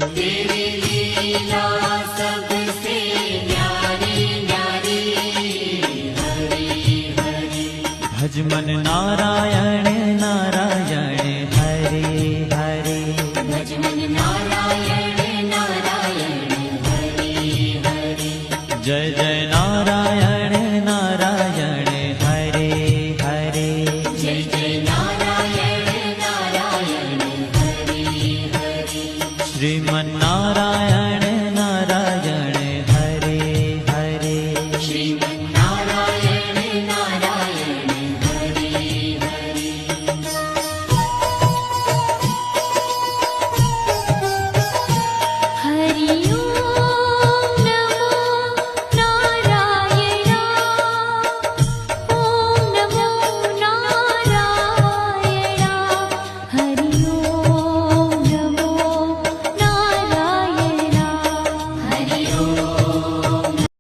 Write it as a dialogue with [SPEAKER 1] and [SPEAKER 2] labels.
[SPEAKER 1] तेरी लीला सबसे न्यारी न्यारी। हरि हरि
[SPEAKER 2] भज मन नारायण नारायण हरे हरे।
[SPEAKER 1] भज मन नारायण नारायण हरि हरि।
[SPEAKER 2] जय जय नारायण नारायण हरे हरे।
[SPEAKER 1] जय जय नारायण नारायण हरि हरि।
[SPEAKER 2] श्रीमन नारायण